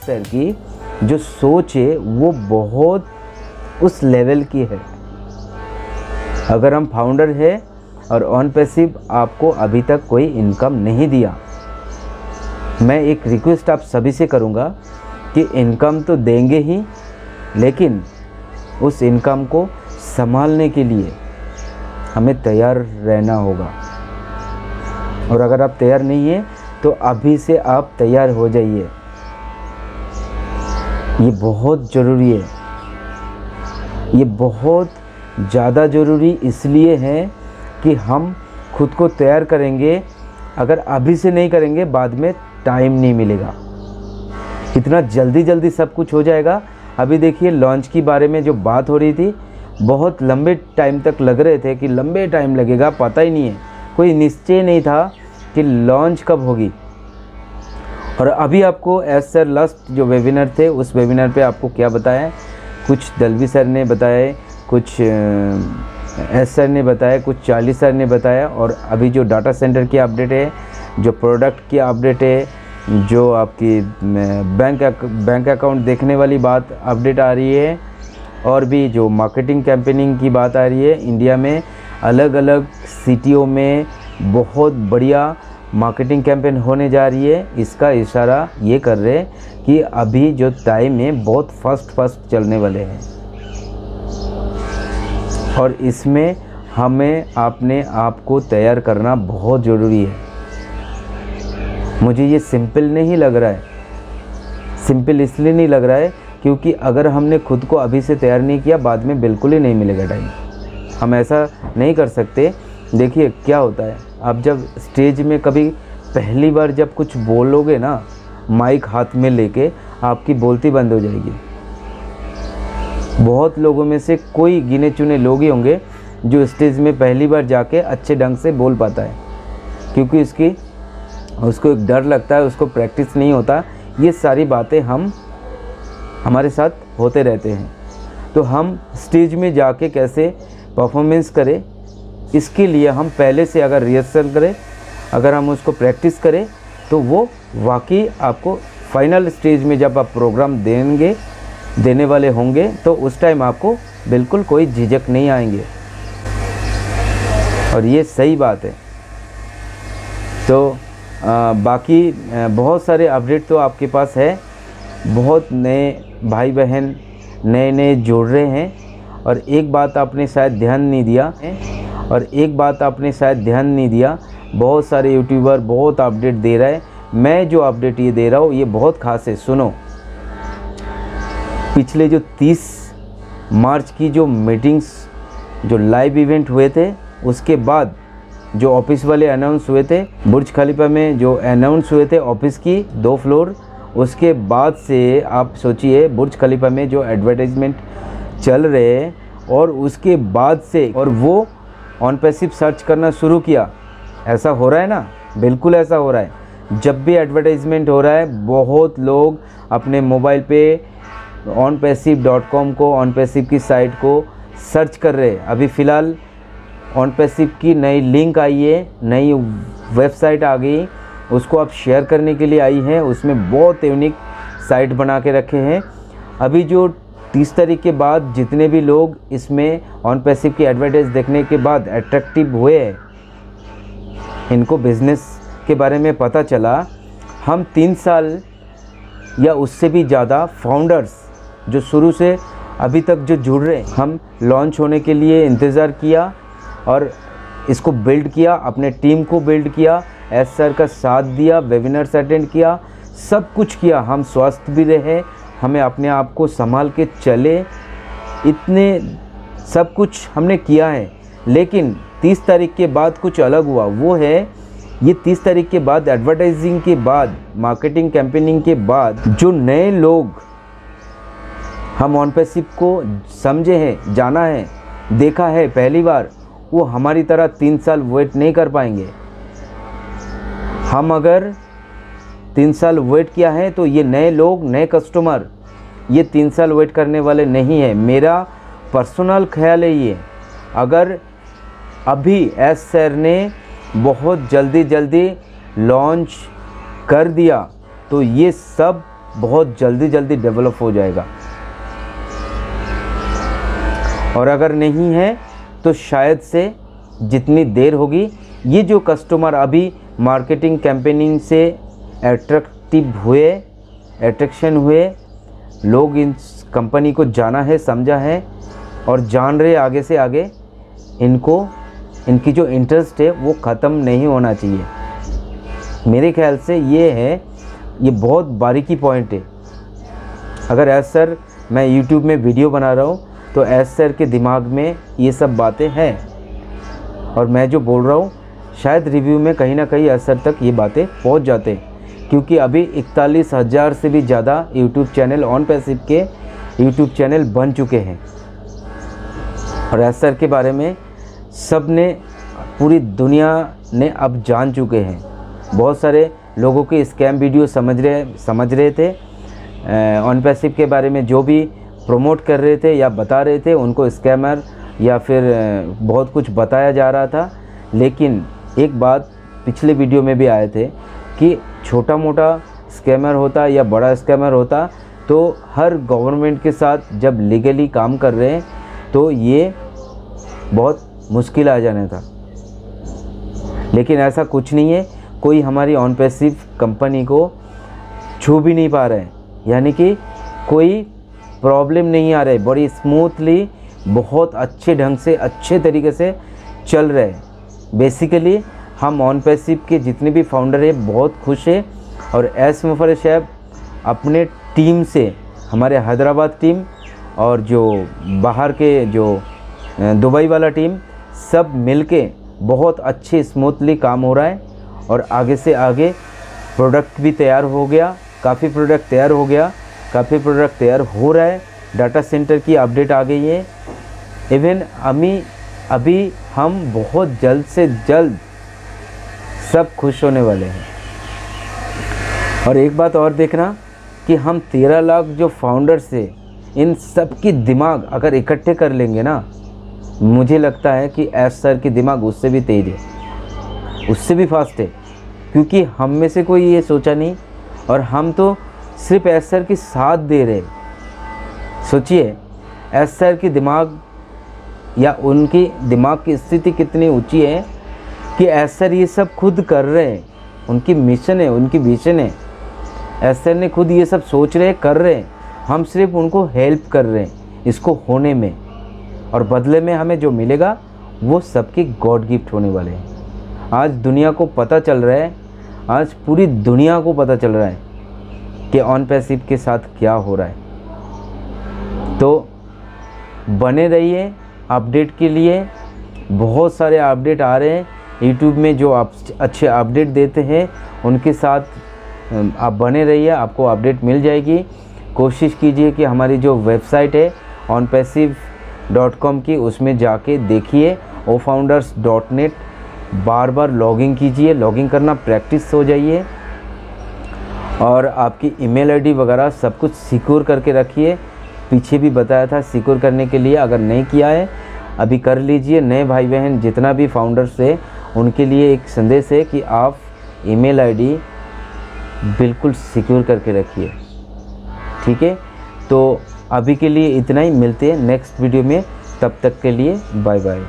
Sir की जो सोच है वो बहुत उस लेवल की है। अगर हम फाउंडर है और ऑन पैसिव आपको अभी तक कोई इनकम नहीं दिया, मैं एक रिक्वेस्ट आप सभी से करूँगा कि इनकम तो देंगे ही, लेकिन उस इनकम को संभालने के लिए हमें तैयार रहना होगा। और अगर आप तैयार नहीं हैं तो अभी से आप तैयार हो जाइए। ये बहुत ज़रूरी है, ये बहुत ज़्यादा ज़रूरी इसलिए है कि हम खुद को तैयार करेंगे। अगर अभी से नहीं करेंगे बाद में टाइम नहीं मिलेगा, इतना जल्दी सब कुछ हो जाएगा। अभी देखिए लॉन्च के बारे में जो बात हो रही थी, बहुत लंबे टाइम तक लग रहे थे कि लंबे टाइम लगेगा, पता ही नहीं है, कोई निश्चय नहीं था कि लॉन्च कब होगी। और अभी आपको एस सर लास्ट जो वेबिनार थे उस वेबिनार पे आपको क्या बताया, कुछ दलवी सर ने बताए, कुछ एस सर ने बताया, कुछ चार्ली सर ने बताया। और अभी जो डाटा सेंटर की अपडेट है, जो प्रोडक्ट की अपडेट है, जो आपकी बैंक अकाउंट देखने वाली बात अपडेट आ रही है, और भी जो मार्केटिंग कैंपेनिंग की बात आ रही है। इंडिया में अलग अलग सिटियों में बहुत बढ़िया मार्केटिंग कैंपेन होने जा रही है। इसका इशारा ये कर रहे हैं कि अभी जो टाइम है बहुत फास्ट चलने वाले हैं, और इसमें हमें अपने आप को तैयार करना बहुत ज़रूरी है। मुझे ये सिंपल नहीं लग रहा है, सिंपल इसलिए नहीं लग रहा है क्योंकि अगर हमने खुद को अभी से तैयार नहीं किया बाद में बिल्कुल ही नहीं मिलेगा टाइम। हम ऐसा नहीं कर सकते। देखिए क्या होता है, आप जब स्टेज में कभी पहली बार जब कुछ बोलोगे ना, माइक हाथ में लेके आपकी बोलती बंद हो जाएगी। बहुत लोगों में से कोई गिने चुने लोग ही होंगे जो स्टेज में पहली बार जाके अच्छे ढंग से बोल पाता है, क्योंकि उसको एक डर लगता है, उसको प्रैक्टिस नहीं होता। ये सारी बातें हमारे साथ होते रहते हैं। तो हम स्टेज में जाके कैसे परफॉर्मेंस करें, इसके लिए हम पहले से अगर रिहर्सल करें, अगर हम उसको प्रैक्टिस करें, तो वो वाकई आपको फाइनल स्टेज में जब आप प्रोग्राम देने वाले होंगे तो उस टाइम आपको बिल्कुल कोई झिझक नहीं आएंगे। और ये सही बात है। तो बाकी बहुत सारे अपडेट तो आपके पास है, बहुत नए भाई बहन नए जुड़ रहे हैं। और एक बात आपने शायद ध्यान नहीं दिया, बहुत सारे यूट्यूबर बहुत अपडेट दे रहा है। मैं जो अपडेट ये दे रहा हूँ ये बहुत ख़ास है। सुनो, पिछले जो 30 मार्च की जो मीटिंग्स, जो लाइव इवेंट हुए थे, उसके बाद जो ऑफिस वाले अनाउंस हुए थे, बुर्ज खलीफा में जो अनाउंस हुए थे ऑफिस की 2 फ्लोर, उसके बाद से आप सोचिए बुर्ज खलीफा में जो एडवर्टाइजमेंट चल रहे हैं, और उसके बाद से और वो ऑन पैसिव सर्च करना शुरू किया। ऐसा हो रहा है ना, बिल्कुल ऐसा हो रहा है। जब भी एडवर्टाइजमेंट हो रहा है बहुत लोग अपने मोबाइल पे onpassive.com को, ऑन पैसिव की साइट को सर्च कर रहे हैं। अभी फ़िलहाल ऑन पैसिव की नई लिंक आई है, नई वेबसाइट आ गई, उसको आप शेयर करने के लिए आई है। उसमें बहुत यूनिक साइट बना के रखे हैं। अभी जो 30 तारीख के बाद जितने भी लोग इसमें ऑन पैसिव की एडवर्टाइज देखने के बाद अट्रैक्टिव हुए हैं, इनको बिज़नेस के बारे में पता चला। हम 3 साल या उससे भी ज़्यादा फाउंडर्स जो शुरू से अभी तक जो जुड़ रहे हैं, हम लॉन्च होने के लिए इंतज़ार किया और इसको बिल्ड किया, अपने टीम को बिल्ड किया, एस सर का साथ दिया, वेबिनार्स अटेंड किया, सब कुछ किया। हम स्वस्थ भी रहे, हमें अपने आप को संभाल के चले, इतने सब कुछ हमने किया है। लेकिन 30 तारीख के बाद कुछ अलग हुआ। वो है ये 30 तारीख के बाद, एडवर्टाइजिंग के बाद, मार्केटिंग कैंपेनिंग के बाद, जो नए लोग हम ऑन पैसिव को समझे हैं, जाना है, देखा है पहली बार, वो हमारी तरह 3 साल वेट नहीं कर पाएंगे। हम अगर 3 साल वेट किया है तो ये नए लोग, नए कस्टमर ये 3 साल वेट करने वाले नहीं है। मेरा पर्सनल ख्याल है ये, अगर अभी एस सर ने बहुत जल्दी लॉन्च कर दिया तो ये सब बहुत जल्दी डेवलप हो जाएगा। और अगर नहीं है तो शायद से जितनी देर होगी, ये जो कस्टमर अभी मार्केटिंग कैंपेनिंग से अट्रैक्शन हुए, लोग इन कंपनी को जाना है, समझा है और जान रहे आगे से आगे, इनकी जो इंटरेस्ट है वो ख़त्म नहीं होना चाहिए। मेरे ख्याल से ये बहुत बारीकी पॉइंट है। अगर एस सर मैं यूट्यूब में वीडियो बना रहा हूँ तो एस सर के दिमाग में ये सब बातें हैं और मैं जो बोल रहा हूँ शायद रिव्यू में कहीं ना कहीं एस सर तक ये बातें पहुँच जाते हैं, क्योंकि अभी 41,000 से भी ज़्यादा यूट्यूब चैनल ऑन पैसिव के यूट्यूब चैनल बन चुके हैं। और एस सर के बारे में सब ने, पूरी दुनिया ने अब जान चुके हैं। बहुत सारे लोगों के स्कैम वीडियो समझ रहे थे ऑन पैसिव के बारे में, जो भी प्रमोट कर रहे थे या बता रहे थे उनको स्कैमर या फिर बहुत कुछ बताया जा रहा था। लेकिन एक बात पिछले वीडियो में भी आए थे कि छोटा मोटा स्कैमर होता या बड़ा स्कैमर होता तो हर गवर्नमेंट के साथ जब लीगली काम कर रहे हैं तो ये बहुत मुश्किल आ जाना था। लेकिन ऐसा कुछ नहीं है, कोई हमारी ऑन पैसिव कंपनी को छू भी नहीं पा रहे हैं, यानी कि कोई प्रॉब्लम नहीं आ रही, बड़ी स्मूथली बहुत अच्छे ढंग से अच्छे तरीके से चल रहे हैं। बेसिकली हम ऑन पैसिव के जितने भी फाउंडर हैं बहुत खुश हैं और एस मुफर्रश साहब अपने टीम से, हमारे हैदराबाद टीम और जो बाहर के जो दुबई वाला टीम, सब मिलके बहुत अच्छे स्मूथली काम हो रहा है। और आगे से आगे प्रोडक्ट भी तैयार हो गया, काफ़ी प्रोडक्ट तैयार हो गया, काफ़ी प्रोडक्ट तैयार हो रहा है। डाटा सेंटर की अपडेट आ गई है। इवन अभी हम बहुत जल्द से जल्द सब खुश होने वाले हैं। और एक बात और देखना कि हम 13 लाख जो फाउंडर्स से इन सब की दिमाग अगर इकट्ठे कर लेंगे ना, मुझे लगता है कि एस सर की दिमाग उससे भी तेज है, उससे भी फास्ट है, क्योंकि हम में से कोई ये सोचा नहीं और हम तो सिर्फ एस सर की साथ दे रहे। सोचिए एस सर की दिमाग या उनकी दिमाग की स्थिति कितनी ऊंची है कि एस सर ये सब खुद कर रहे हैं। उनकी मिशन है, उनकी विजन है, एस सर ने खुद ये सब सोच रहे कर रहे हैं, हम सिर्फ उनको हेल्प कर रहे हैं इसको होने में। और बदले में हमें जो मिलेगा वो सबकी गॉड गिफ्ट होने वाले हैं। आज दुनिया को पता चल रहा है, आज पूरी दुनिया को पता चल रहा है कि ऑन पैसिव के साथ क्या हो रहा है। तो बने रहिए अपडेट के लिए, बहुत सारे अपडेट आ रहे हैं यूट्यूब में जो आप अच्छे अपडेट देते हैं उनके साथ आप बने रहिए, आपको अपडेट मिल जाएगी। कोशिश कीजिए कि हमारी जो वेबसाइट है onpassive.com की, उसमें जाके देखिए ofounders.net, बार बार लॉगिन कीजिए, लॉगिन करना प्रैक्टिस हो जाइए और आपकी ईमेल आईडी वगैरह सब कुछ सिक्योर करके रखिए। पीछे भी बताया था सिक्योर करने के लिए, अगर नहीं किया है अभी कर लीजिए। नए भाई बहन जितना भी फाउंडर्स है उनके लिए एक संदेश है कि आप ईमेल आईडी बिल्कुल सिक्योर करके रखिए, ठीक है। तो अभी के लिए इतना ही, मिलते हैं नेक्स्ट वीडियो में, तब तक के लिए बाय बाय।